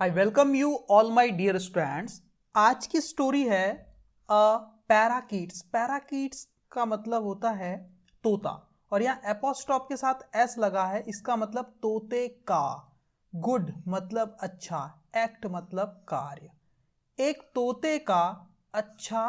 I welcome you all my dear students. आज की story है पैराकीट्स। पैराकीट्स का मतलब होता है तोता, और यहाँ एपोस्ट्रॉफ के साथ एस लगा है, इसका मतलब तोते का। गुड मतलब अच्छा, एक्ट मतलब कार्य। एक तोते का अच्छा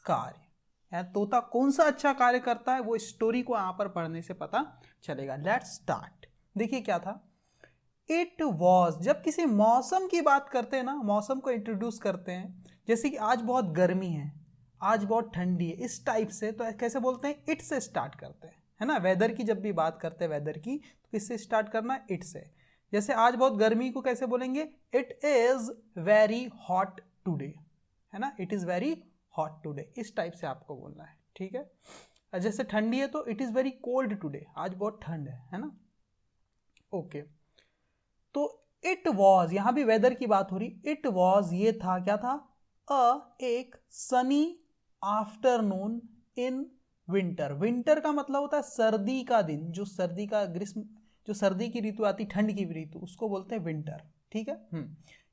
कार्य है। तोता कौन सा अच्छा कार्य करता है वो स्टोरी को यहाँ पर पढ़ने से पता चलेगा। Let's start. देखिए क्या था। इट वॉज, जब किसी मौसम की बात करते हैं ना, मौसम को इंट्रोड्यूस करते हैं, जैसे कि आज बहुत गर्मी है, आज बहुत ठंडी है, इस टाइप से, तो कैसे बोलते हैं? इट से स्टार्ट करते हैं, है ना। वेदर की जब भी बात करते हैं वेदर की, तो किससे स्टार्ट करना है? इट से। जैसे आज बहुत गर्मी को कैसे बोलेंगे? It is very hot today, है ना। It is very hot today, इस टाइप से आपको बोलना है, ठीक है। जैसे ठंडी है तो it is very cold today, आज बहुत ठंड है ना। ओके, तो इट वॉज, यहां भी वेदर की बात हो रही। इट वॉज, ये था, क्या था? एक Sunny afternoon in winter. Winter का मतलब होता है सर्दी का दिन, जो सर्दी का ग्रीष्म, जो सर्दी की ऋतु आती, ठंड की ऋतु, उसको बोलते हैं विंटर, ठीक है।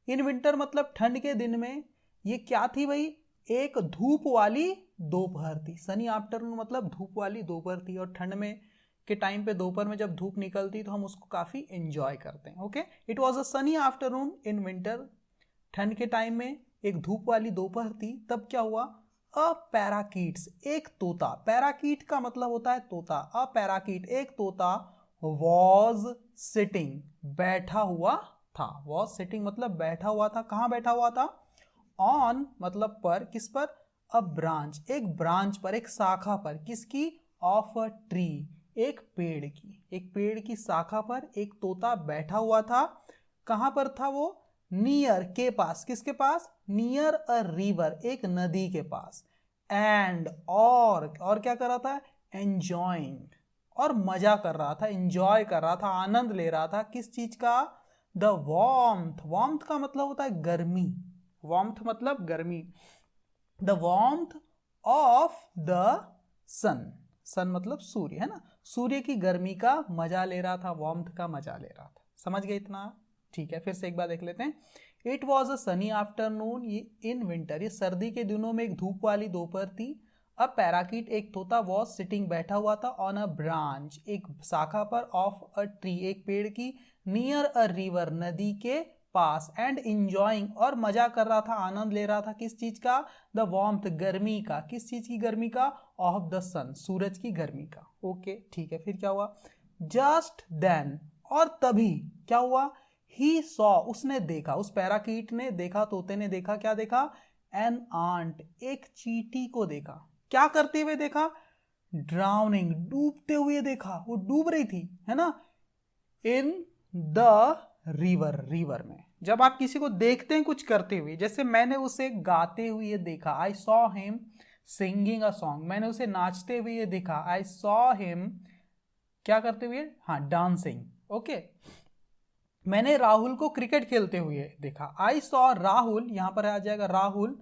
इन विंटर मतलब ठंड के दिन में ये क्या थी भाई? एक धूप वाली दोपहर थी। सनी आफ्टरनून मतलब धूप वाली दोपहर थी, और ठंड में के टाइम पे दोपहर में जब धूप निकलती तो हम उसको काफ़ी एंजॉय करते हैं। Okay, it was a Sunny afternoon in winter. ठंड के टाइम में एक धूप वाली दोपहर थी। तब क्या हुआ? अ पैराकीट्स, एक तोता। पैराकीट का मतलब होता है तोता। अ पैराकीट, एक तोता, वॉज सिटिंग, बैठा हुआ था। वॉज सिटिंग मतलब बैठा हुआ था। कहाँ बैठा हुआ था? ऑन मतलब पर, किस पर? अ ब्रांच, एक ब्रांच पर, एक शाखा पर। किसकी? ऑफ अ ट्री, एक पेड़ की। एक पेड़ की शाखा पर एक तोता बैठा हुआ था। कहां पर था वो? नियर, के पास। किसके पास? नियर अ रिवर, एक नदी के पास। एंड, और क्या कर रहा था? एंजॉइंग, और मजा कर रहा था, एंजॉय कर रहा था, आनंद ले रहा था। किस चीज का? The warmth. वॉर्मथ का मतलब होता है गर्मी। वॉर्मथ मतलब गर्मी। द वॉर्मथ ऑफ द सन। सन मतलब सूर्य, है ना। सूर्य की गर्मी का मजा ले रहा था, वार्मथ का मजा ले रहा था। समझ गए इतना? ठीक है, फिर से एक बार देख लेते हैं। It was a Sunny afternoon in winter, ये सर्दी के दिनों में एक धूप वाली दोपहर थी। अब पैराकीट, एक तोता, वॉज सिटिंग, बैठा हुआ था, ऑन अ ब्रांच, एक शाखा पर, ऑफ अ ट्री, एक पेड़ की, नियर अ रिवर, नदी के पास, एंड इंजॉइंग, और मजा कर रहा था, आनंद ले रहा था। किस चीज का? द वार्मथ, गर्मी का। किस चीज की गर्मी का? ऑफ द सन, सूरज की गर्मी का। ओके, ठीक है, फिर क्या हुआ? जस्ट देन, और तभी क्या हुआ? ही सॉ, उसने देखा, उस पैराकीट ने देखा, तोते ने देखा, क्या देखा? एन आंट, एक चींटी को देखा। क्या करते हुए देखा? ड्राउनिंग, डूबते हुए देखा। वो डूब रही थी, है ना, इन द रिवर, रिवर में। जब आप किसी को देखते हैं कुछ करते हुए, जैसे मैंने उसे गाते हुए देखा, I saw him singing a song. मैंने उसे नाचते हुए देखा, आई सॉ हिम क्या करते हुए? हाँ, डांसिंग। ओके, मैंने राहुल को क्रिकेट खेलते हुए देखा, आई सॉ राहुल, यहां पर आ जाएगा राहुल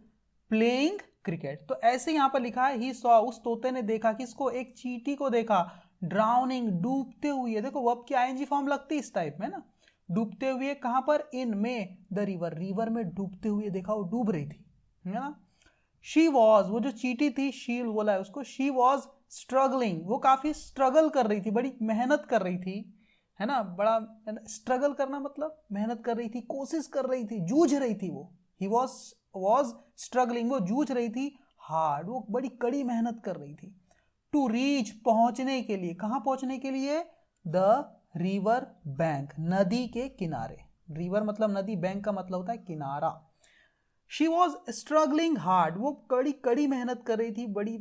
प्लेइंग क्रिकेट। तो ऐसे यहां पर लिखा है ही सॉ, उस तोते ने देखा, किसको? एक चींटी को देखा, ड्राउनिंग, डूबते हुए। देखो वर्ब की आईएनजी फॉर्म लगती है इस टाइप में ना। डूबते हुए कहां पर? इन में द रिवर, रिवर में डूबते हुए देखा, वो डूब रही थी, है ना। शी वॉज, वो जो चींटी थी, शी बोला है उसको, शी वॉज स्ट्रगलिंग, वो काफी स्ट्रगल कर रही थी, बड़ी मेहनत कर रही थी, है ना। बड़ा स्ट्रगल करना मतलब मेहनत कर रही थी, कोशिश कर रही थी, जूझ रही थी वो। ही वॉज स्ट्रगलिंग, वो जूझ रही थी हार्ड, वो बड़ी कड़ी मेहनत कर रही थी। टू रीच, पहुंचने के लिए। कहां पहुंचने के लिए? द रिवर बैंक, नदी के किनारे। रिवर मतलब नदी, बैंक का मतलब होता है किनारा। शी वॉज स्ट्रगलिंग हार्ड, वो कड़ी कड़ी मेहनत कर रही थी, बड़ी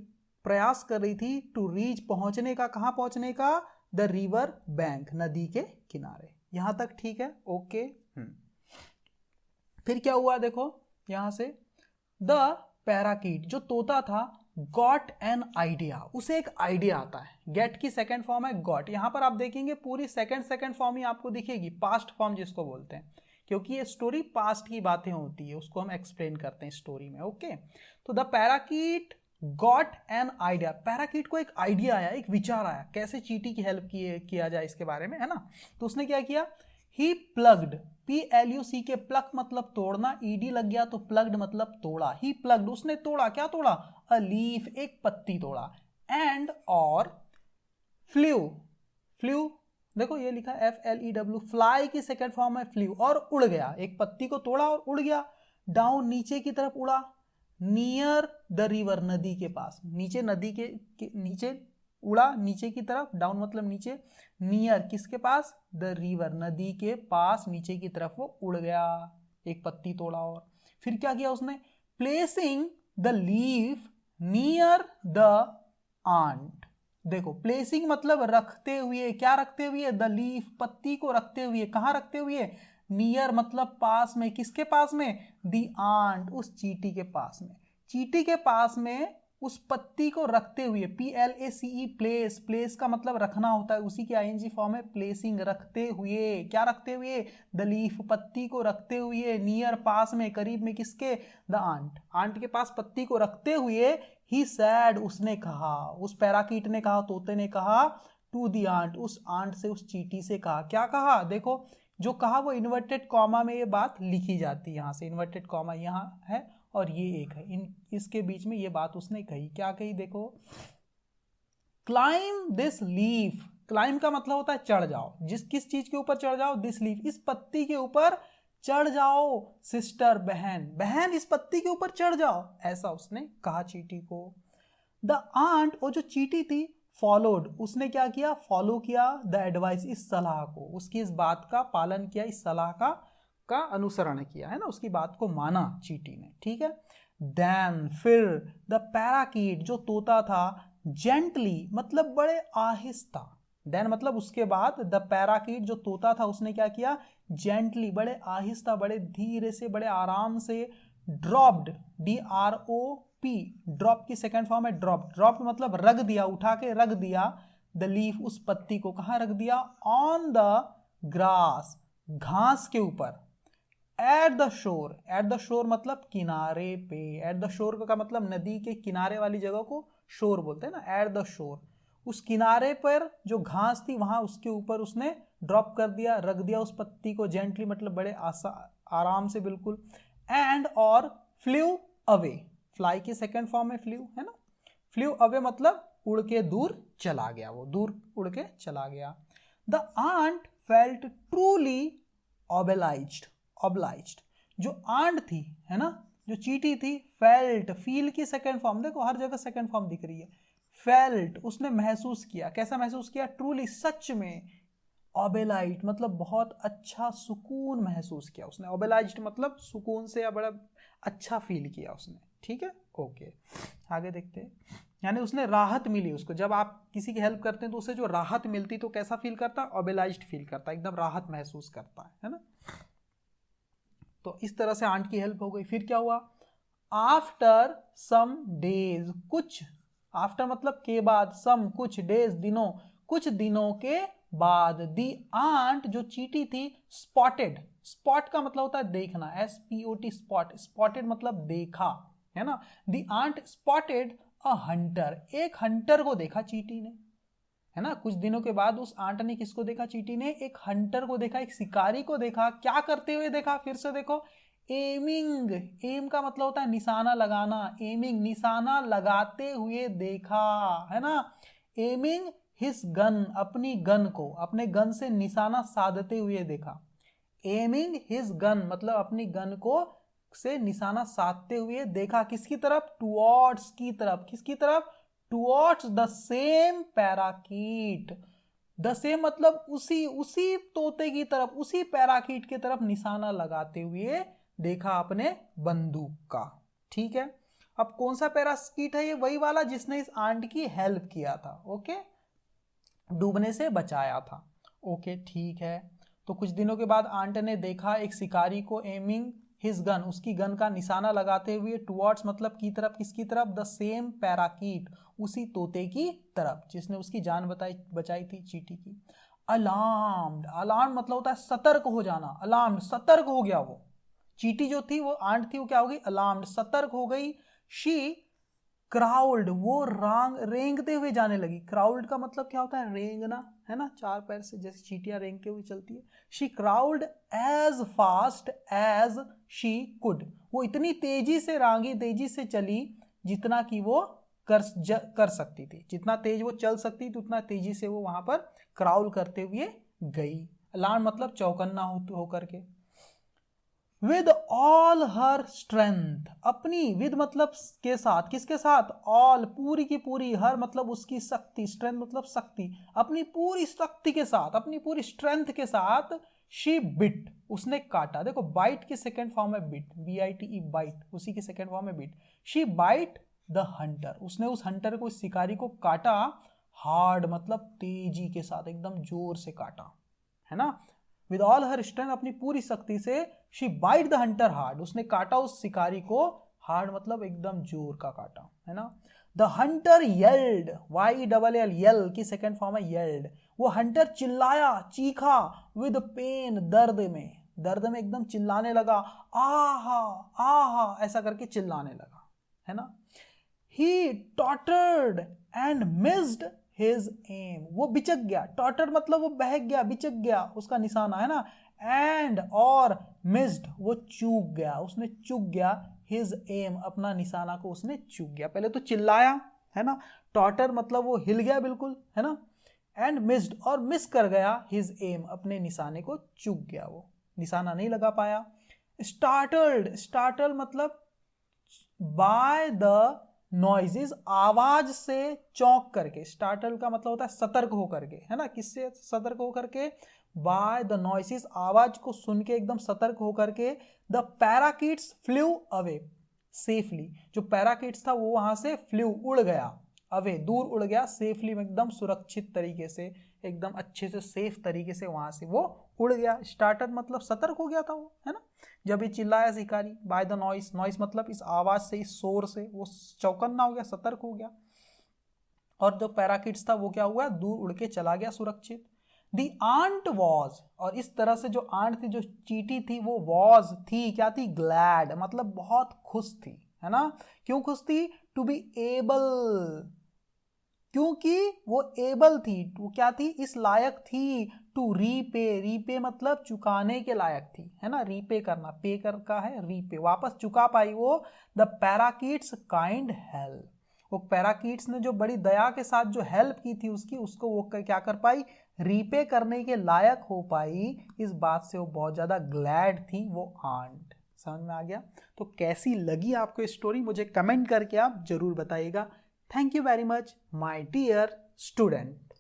प्रयास कर रही थी। टू रीच, पहुंचने का। कहां पहुंचने का? द रिवर बैंक, नदी के किनारे। यहां तक ठीक है? ओके। फिर क्या हुआ देखो यहां से। द पैराकीट, जो तोता था, गॉट एन आइडिया, उसे एक आइडिया आता है। गेट की सेकेंड फॉर्म है गॉट। यहां पर आप देखेंगे पूरी सेकेंड फॉर्म ही आपको दिखेगी, पास्ट फॉर्म जिसको बोलते हैं, क्योंकि ये स्टोरी पास्ट की बातें होती है, उसको हम एक्सप्लेन करते हैं स्टोरी में। ओके, तो the parakeet got an idea, parakeet को एक आइडिया आया, एक विचार आया, कैसे चींटी की हेल्प किया जाए इसके बारे में, है ना। तो उसने क्या किया? ही प्लग्ड, PLUC के प्लग मतलब तोड़ना, ED लग गया तो प्लग्ड मतलब तोड़ा। ही प्लग्ड उसने तोड़ा, क्या तोड़ा? अ लीफ एक पत्ती तोड़ा। एंड और फ्ल्यू, फ्ल्यू देखो ये लिखा FLEW, फ्लाई की सेकेंड फॉर्म है फ्ल्यू, और उड़ गया, एक पत्ती को तोड़ा और उड़ गया। डाउन नीचे की तरफ उड़ा, नियर द रिवर नदी के पास, नीचे नदी के नीचे उड़ा, नीचे की तरफ, डाउन मतलब नीचे, नियर किसके पास? द रिवर नदी के पास, नीचे की तरफ वो उड़ गया, एक पत्ती तोड़ा। और फिर क्या किया उसने? Placing the leaf near the ant, देखो प्लेसिंग मतलब रखते हुए, क्या रखते हुए? द लीफ पत्ती को रखते हुए, कहां रखते हुए? नियर मतलब पास में, किसके पास में? दी आंट उस चींटी के पास में, चींटी के पास में उस पत्ती को रखते हुए, PLACE प्लेस, प्लेस का मतलब रखना होता है, उसी की ING फॉर्म है प्लेसिंग, रखते हुए, क्या रखते हुए? द लीफ पत्ती को रखते हुए, नियर पास में, करीब में, किसके? द आंट, आंट के पास पत्ती को रखते हुए। ही सैड उसने कहा, उस पैराकीट ने कहा, तोते ने कहा, टू दी आंट उस आंट से, उस चींटी से कहा, क्या कहा? देखो जो कहा वो इन्वर्टेड कॉमा में ये बात लिखी जाती है, यहां से इन्वर्टेड कॉमा यहाँ है और ये एक है, इसके बीच में ये बात उसने कही, क्या कही? देखो क्लाइम दिस लीफ, क्लाइम का मतलब होता है चढ़ जाओ, किस चीज के ऊपर चढ़ जाओ? दिस लीफ, इस पत्ती के ऊपर चढ़ जाओ। सिस्टर बहन, बहन इस पत्ती के ऊपर चढ़ जाओ, ऐसा उसने कहा चींटी को। द आंट, वो जो चींटी थी, फॉलोड उसने क्या किया? फॉलो किया द एडवाइस, इस सलाह को, उसकी इस बात का पालन किया, इस सलाह का अनुसरण किया, है ना, उसकी बात को माना चींटी ने, ठीक है। देन फिर द पैराकीट जो तोता था, जेंटली मतलब बड़े आहिस्ता, देन मतलब उसके बाद, द पैराकीट जो तोता था उसने क्या किया? जेंटली बड़े आहिस्ता, बड़े धीरे से, बड़े आराम से, ड्रॉप्ड, DROP, ड्रॉप की सेकेंड फॉर्म है ड्रॉप, ड्रॉप मतलब रख दिया, उठा के रख दिया, द लीफ उस पत्ती को, कहां रख दिया? ऑन द ग्रास, घास के ऊपर। At the shore, at the shore मतलब किनारे पे, एट द शोर का मतलब नदी के किनारे वाली जगह को शोर बोलते हैं ना, एट द शोर, उस किनारे पर जो घास थी वहां उसके ऊपर उसने ड्रॉप कर दिया, रख दिया उस पत्ती को, जेंटली मतलब बड़े आराम से, बिल्कुल। एंड और फ्ल्यू अवे, फ्लाई की सेकेंड फॉर्म है फ्ल्यू, है ना, फ्ल्यू अवे मतलब उड़ के दूर चला गया, वो दूर उड़ के चला गया। द आंट फेल्ट ट्रूली ऑबलाइज्ड, ऑबलाइज्ड जो आंट थी, है ना, जो चींटी थी, फेल्ट, फील की सेकेंड फॉर्म, देखो हर जगह सेकेंड फॉर्म दिख रही है, फेल्ट उसने महसूस किया, कैसा महसूस किया? ट्रूली सच में, ऑबेलाइट मतलब बहुत अच्छा सुकून महसूस किया उसने, ऑबेलाइज्ड मतलब सुकून से या बड़ा अच्छा फील किया उसने, ठीक है, ओके। आगे देखते हैं, यानी उसने राहत मिली उसको, जब आप किसी की हेल्प करते हैं तो उसे जो राहत मिलती तो कैसा फील करता है? ऑबेलाइज्ड फील करता है, एकदम राहत महसूस करता है ना। तो इस तरह से आंट की हेल्प हो गई। फिर क्या हुआ? आफ्टर सम डेज, कुछ, आफ्टर मतलब के बाद, सम कुछ, डेज दिनों, कुछ दिनों के बाद, दी आंट जो चींटी थी, स्पॉटेड, स्पॉट का मतलब होता है देखना, SPOT स्पॉट, स्पॉटेड मतलब देखा, है ना, दी आंट स्पॉटेड अ हंटर, एक हंटर को देखा चींटी ने, है ना, कुछ दिनों के बाद उस आंट ने किसको देखा? चींटी ने एक हंटर को देखा, एक शिकारी को देखा, क्या करते हुए देखा? फिर से देखो, एमिंग, एम का मतलब होता है निशाना लगाना, एमिंग निशाना लगाते हुए देखा, है ना, एमिंग हिज गन, अपनी गन को, अपने गन से निशाना साधते हुए देखा, एमिंग हिज गन मतलब अपनी गन को से निशाना साधते हुए देखा, किसकी तरफ? टुवर्ड्स की तरफ, किसकी तरफ? Towards the same parakeet, the same मतलब उसी, उसी तोते की तरफ, उसी पैराकीट की तरफ निशाना लगाते हुए देखा अपने बंदूक का, ठीक है। अब कौन सा पैराकीट है ये? वही वाला जिसने इस आंट की हेल्प किया था, ओके, डूबने से बचाया था, ओके, ठीक है। तो कुछ दिनों के बाद आंट ने देखा एक शिकारी को, एमिंग हिज गन, उसकी गन का निशाना लगाते हुए, टुवर्ड्स मतलब की तरफ, किसकी तरफ? द सेम पैराकीट, उसी तोते की तरफ जिसने उसकी जान बचाई थी, चींटी की। अलार्म्ड, अलार्म मतलब होता है सतर्क हो जाना, अलार्म्ड सतर्क हो गया वो, चींटी जो थी वो आंट थी, वो क्या हो गई? अलार्म्ड सतर्क हो गई। शी क्राउल्ड, वो रेंगते हुए जाने लगी, क्राउल्ड का मतलब क्या होता है? रेंगना, है ना, 4 पैर से जैसे चींटियां रेंगते हुए चलती है। She crawled as fast as she could, वो इतनी तेजी से रांगी, तेजी से चली जितना कि वो कर सकती थी, जितना तेज वो चल सकती थी उतना तेजी से वो वहां पर क्राउल करते हुए गई। अलार्म मतलब चौकन्ना होकर के। विद ऑल हर स्ट्रेंथ, अपनी, विद मतलब के साथ, किसके साथ, ऑल पूरी की पूरी, हर मतलब उसकी शक्ति, स्ट्रेंथ मतलब शक्ति, अपनी पूरी शक्ति के साथ, अपनी पूरी स्ट्रेंथ के साथ, शी बिट, उसने काटा। देखो बाइट की सेकेंड फॉर्म है बिट, BITE बाइट, उसी की सेकेंड फॉर्म है bit. She bite the hunter, उसने उस हंटर को, उस शिकारी को काटा। हार्ड मतलब तेजी के साथ, एकदम जोर से काटा, है ना। विद ऑल हर स्ट्रेंथ, अपनी पूरी शक्ति से, she bite the hunter hard, उसने काटा उस शिकारी को। हार्ड मतलब एकदम जोर का काटा, है ना। द हंटर येल्ड, YELL, यल की सेकेंड फॉर्म है येल्ड, वो हंटर चिल्लाया, चीखा, विद पेन, दर्द में एकदम चिल्लाने लगा, आहा आहा ऐसा करके चिल्लाने लगा, है ना। ही टॉटर्ड एंड मिस्ड हिज एम, वो बिचक गया, टॉटर मतलब वो बहक गया, बिचक गया उसका निशाना, है ना। एंड और मिस्ड वो चूक गया, उसने चूक गया, हिज एम अपना निशाना को उसने चूक गया। पहले तो चिल्लाया, है ना, टॉटर मतलब वो हिल गया बिल्कुल, है ना। एंड मिस्ड और मिस कर गया, हिज एम अपने निशाने को चूक गया, वो निशाना नहीं लगा पाया। स्टार्टल्ड, स्टार्टल मतलब बाय द नॉइजेस, आवाज से चौंक करके, स्टार्टल का मतलब होता है सतर्क होकर के, है ना। किससे सतर्क होकर के, बाय द नॉइसेस, आवाज को सुन के एकदम सतर्क होकर के। The parakeets flu away safely, जो पैराकिट्स था वो वहां से फ्लू उड़ गया, अवे दूर उड़ गया, सेफली एकदम सुरक्षित तरीके से, एकदम अच्छे से सेफ तरीके से वहां से वो उड़ गया। स्टार्टर मतलब सतर्क हो गया था वो, है ना। जब ये चिल्लाया शिकारी, बाय द नॉइस, नॉइस मतलब इस आवाज से, इस शोर से वो चौकन्ना हो गया, सतर्क हो गया। और जो पैराकिट्स था वो क्या हुआ, दूर उड़ के चला गया सुरक्षित। दी आंट वॉज, और इस तरह से जो आंट थी, जो चींटी थी, वो वॉज थी, क्या थी, ग्लैड मतलब बहुत खुश थी, है ना। क्यों खुश थी, टू बी एबल, क्योंकि वो एबल थी, वो क्या थी, इस लायक थी, टू रीपे, रीपे मतलब चुकाने के लायक थी, है ना। रीपे करना, पे कर का है रीपे, वापस चुका पाई वो। द पैराकिट्स काइंड हेल्प, वो पैराकिट्स ने जो बड़ी दया के साथ जो हेल्प की थी उसकी, उसको वो क्या कर पाई, रीपे करने के लायक हो पाई। इस बात से वो बहुत ज्यादा ग्लैड थी वो आंट। समझ में आ गया। तो कैसी लगी आपको स्टोरी, मुझे कमेंट करके आप जरूर बताइएगा। Thank you very much, my dear student.